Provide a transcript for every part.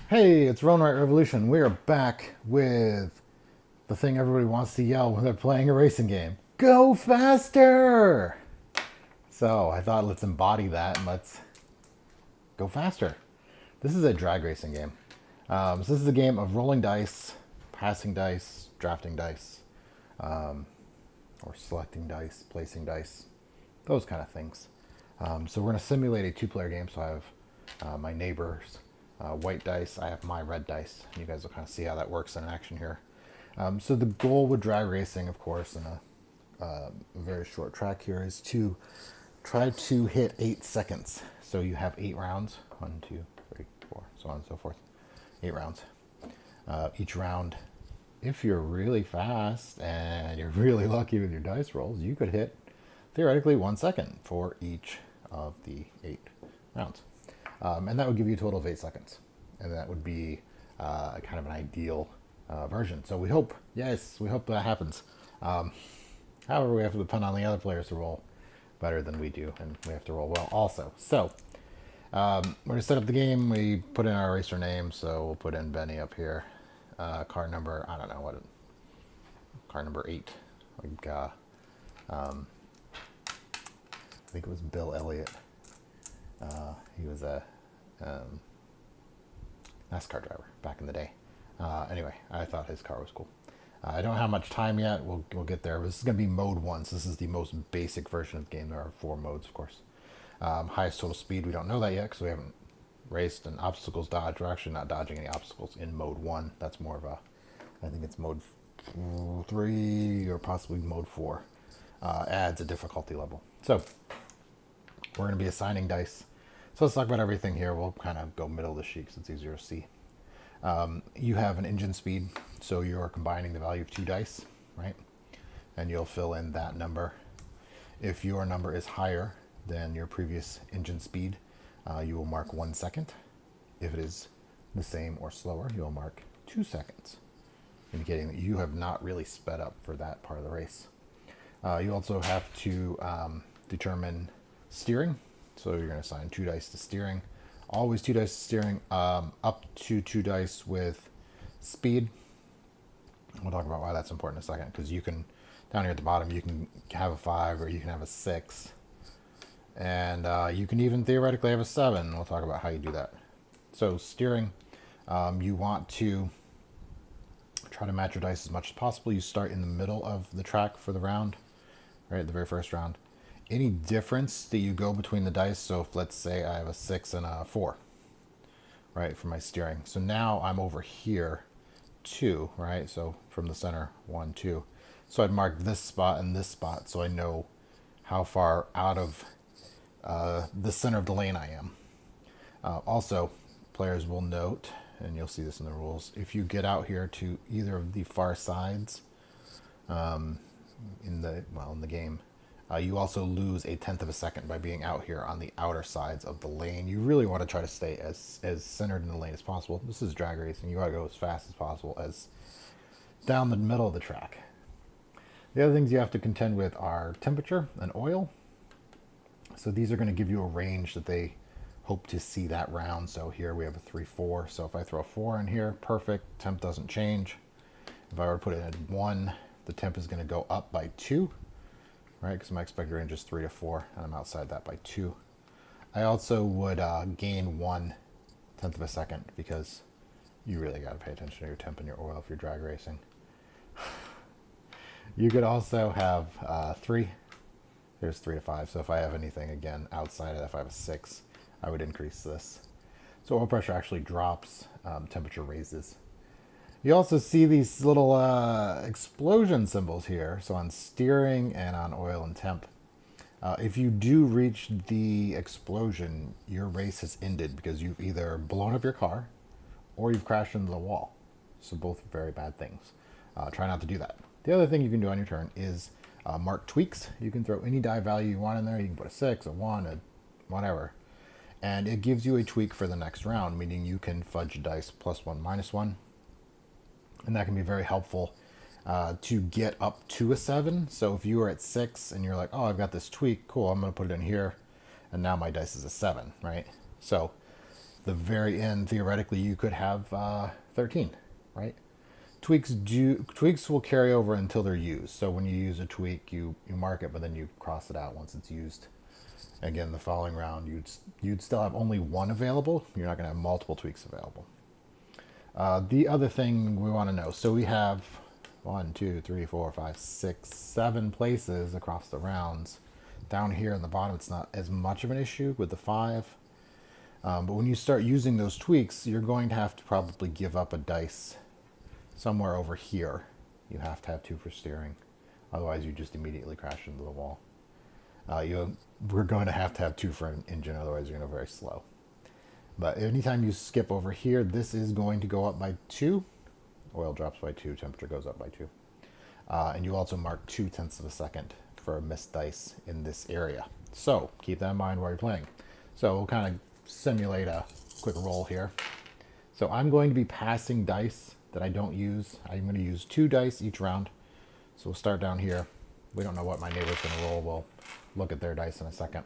Hey, it's Run Right Revolution. We're back with the thing everybody wants to yell when they're playing a racing game. Go faster! So I thought let's embody that and let's go faster. This is a drag racing game. So this is a game of rolling dice, passing dice, drafting dice, or selecting dice, placing dice, those kind of things. So we're going to simulate a two-player game. So I have my neighbor's white dice. I have my red dice. You guys will kind of see how that works in action here. So the goal with drag racing, of course, in a very short track here, is to try to hit 8 seconds. So you have 8 rounds. 1, 2, 3, 4, so on and so forth. 8 rounds. Each round, if you're really fast and you're really lucky with your dice rolls, you could hit theoretically 1 second for each of the 8 rounds. And that would give you a total of 8 seconds. And that would be kind of an ideal version. So we hope that happens. However, we have to depend on the other players to roll better than we do, and we have to roll well also. So we're going to set up the game. We put in our racer name, so we'll put in Benny up here. Car number, I don't know what, car number 8. Like, I think it was Bill Elliott. He was a NASCAR driver back in the day. Anyway, I thought his car was cool. I don't have much time yet. We'll get there. This is going to be mode 1. So this is the most basic version of the game. There are 4 modes, of course. Highest total speed, we don't know that yet because we haven't raced. And obstacles dodge. We're actually not dodging any obstacles in mode 1. That's more of a, I think it's mode 3 or possibly mode 4. Adds a difficulty level. So we're going to be assigning dice. So let's talk about everything here. We'll kind of go middle of the sheet because it's easier to see. You have an engine speed, so you're combining the value of 2 dice, right? And you'll fill in that number. If your number is higher than your previous engine speed, you will mark 1 second. If it is the same or slower, you'll mark 2 seconds, indicating that you have not really sped up for that part of the race. You also have to determine steering. So you're going to assign 2 dice to steering. Always 2 dice to steering, up to 2 dice with speed. We'll talk about why that's important in a second, because you can, down here at the bottom, you can have a 5 or you can have a 6. And you can even theoretically have a 7. We'll talk about how you do that. So steering, you want to try to match your dice as much as possible. You start in the middle of the track for the round, right, the very first round. Any difference that you go between the dice, so if let's say I have a 6 and a 4, right, for my steering. So now I'm over here, 2, right? So from the center, 1, 2. So I'd mark this spot and this spot so I know how far out of the center of the lane I am. Also, players will note, and you'll see this in the rules, if you get out here to either of the far sides in the game, you also lose 1/10 of a second by being out here on the outer sides of the lane. You really want to try to stay as centered in the lane as possible. This is drag racing. You want to go as fast as possible as down the middle of the track. The other things you have to contend with are temperature and oil. So these are going to give you a range that they hope to see that round. So here we have a 3, 4. So if I throw a 4 in here, perfect. Temp doesn't change. If I were to put it at 1, the temp is going to go up by 2. Right, because my expected range is 3 to 4, and I'm outside that by 2. I also would gain 1/10 of a second because you really got to pay attention to your temp and your oil if you're drag racing. You could also have 3. There's 3 to 5. So if I have anything again outside of that, if I have a 6, I would increase this. So oil pressure actually drops, temperature raises. You also see these little explosion symbols here. So on steering and on oil and temp. If you do reach the explosion, your race has ended because you've either blown up your car or you've crashed into the wall. So both very bad things. Try not to do that. The other thing you can do on your turn is mark tweaks. You can throw any die value you want in there. You can put a 6, a 1, a whatever. And it gives you a tweak for the next round, meaning you can fudge dice +1, -1. And that can be very helpful to get up to a 7. So if you are at 6 and you're like, oh, I've got this tweak, cool, I'm going to put it in here. And now my dice is a 7, right? So the very end, theoretically, you could have 13, right? Tweaks will carry over until they're used. So when you use a tweak, you mark it, but then you cross it out once it's used. Again, the following round, you'd still have only one available. You're not going to have multiple tweaks available. The other thing we want to know, so we have 1, 2, 3, 4, 5, 6, 7 places across the rounds. Down here in the bottom, it's not as much of an issue with the 5. But when you start using those tweaks, you're going to have to probably give up a dice somewhere over here. You have to have 2 for steering. Otherwise, you just immediately crash into the wall. We're going to have 2 for an engine, otherwise you're going to go very slow. But anytime you skip over here, this is going to go up by 2. Oil drops by 2, temperature goes up by 2. And you also mark 0.2 of a second for a missed dice in this area. So keep that in mind while you're playing. So we'll kind of simulate a quick roll here. So I'm going to be passing dice that I don't use. I'm going to use 2 dice each round. So we'll start down here. We don't know what my neighbor's going to roll. We'll look at their dice in a second.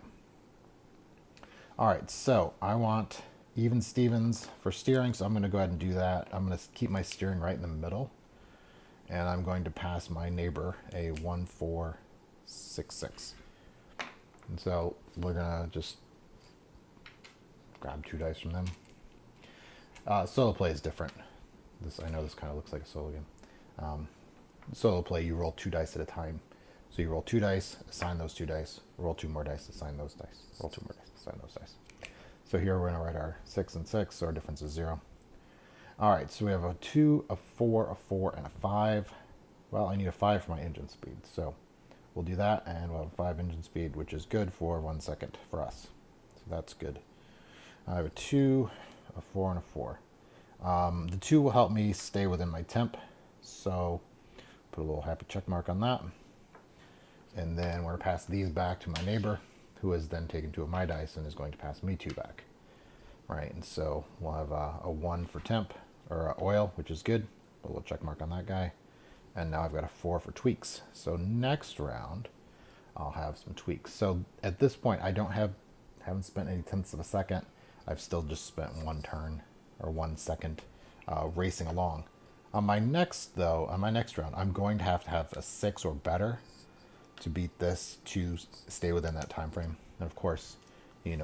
All right, so I want even Stevens for steering, so I'm going to go ahead and do that. I'm going to keep my steering right in the middle, and I'm going to pass my neighbor a 1, 4, 6, 6. And so we're going to just grab 2 dice from them. Solo play is different. I know this kind of looks like a solo game. Solo play, you roll 2 dice at a time. So you roll 2 dice, assign those 2 dice, roll 2 more dice, assign those dice, roll 2 more dice, assign those dice. So here we're going to write our 6 and 6, so our difference is 0. All right, so we have a 2, a 4, a 4, and a 5. Well, I need a 5 for my engine speed, so we'll do that, and we'll have 5 engine speed, which is good for 1 second for us. So that's good. I have a 2, a 4, and a 4. The 2 will help me stay within my temp, so put a little happy check mark on that. And then we're going to pass these back to my neighbor, who has then taken 2 of my dice and is going to pass me 2 back. Right, and so we'll have a 1 for temp, or oil, which is good. Put a little check mark on that guy. And now I've got a 4 for tweaks. So next round, I'll have some tweaks. So at this point, I haven't spent any tenths of a second. I've still just spent 1 turn, or 1 second, racing along. On my next round, I'm going to have a 6 or better to beat this to stay within that time frame. And of course,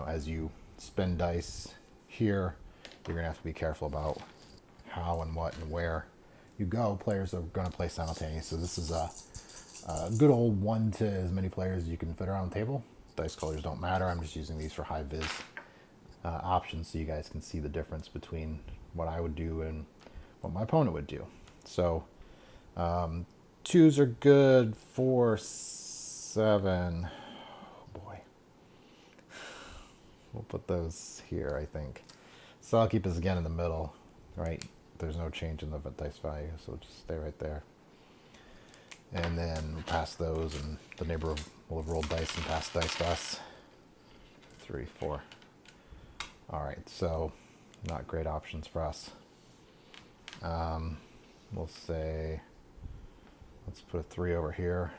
as you spin dice here, you're gonna have to be careful about how and what and where you go. Players are gonna play simultaneously. So this is a good old 1 to as many players as you can fit around the table. Dice colors don't matter. I'm just using these for high vis options so you guys can see the difference between what I would do and what my opponent would do. So 2s are good. 4, 7. Oh boy. We'll put those here, I think. So I'll keep this again in the middle, right? There's no change in the dice value, so just stay right there. And then we'll pass those, and the neighbor will have rolled dice and passed dice to us. 3, 4. All right, so not great options for us. We'll say, let's put a 3 over here.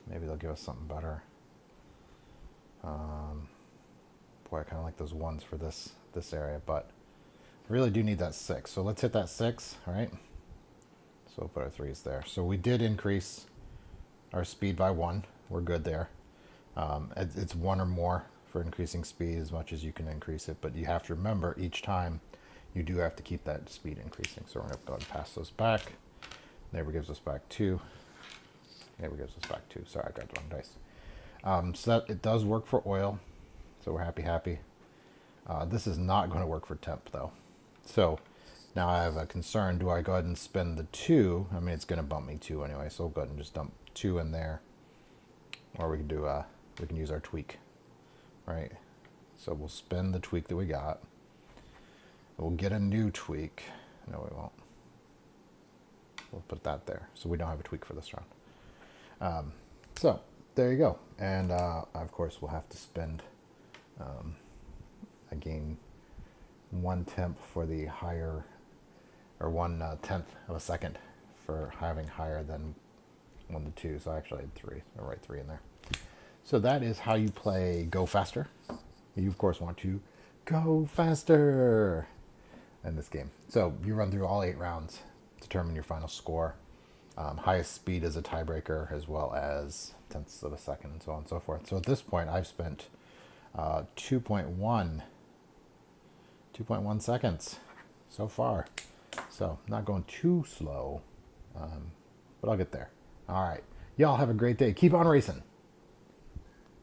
Maybe they'll give us something better. Boy, I kind of like those 1s for this area, but I really do need that 6. So let's hit that 6, all right? So we'll put our 3s there. So we did increase our speed by 1. We're good there. It's 1 or more for increasing speed as much as you can increase it, but you have to remember each time you do have to keep that speed increasing. So we're going to go ahead and pass those back. Neighbor gives us back 2. Neighbor gives us back 2. Sorry, I grabbed the wrong dice. So that it does work for oil. So we're happy. This is not going to work for temp though. So now I have a concern. Do I go ahead and spend the 2? I mean, it's going to bump me 2 anyway. So we'll go ahead and just dump 2 in there. Or we can do we can use our tweak, right? So we'll spend the tweak that we got. We'll get a new tweak. No, we won't. We'll put that there. So we don't have a tweak for this round. So there you go. And of course we'll have to spend again 1 temp for the higher, or 1/10 of a second for having higher than 1 to 2. So I actually had 3. I'll write 3 in there. So that is how you play Go Faster. You of course want to Go faster in this game. So you run through all 8 rounds, determine your final score. Highest speed is a tiebreaker, as well as tenths of a second, and so on and so forth. So at this point, I've spent 2.1 seconds so far. So not going too slow, but I'll get there. All right. Y'all have a great day. Keep on racing.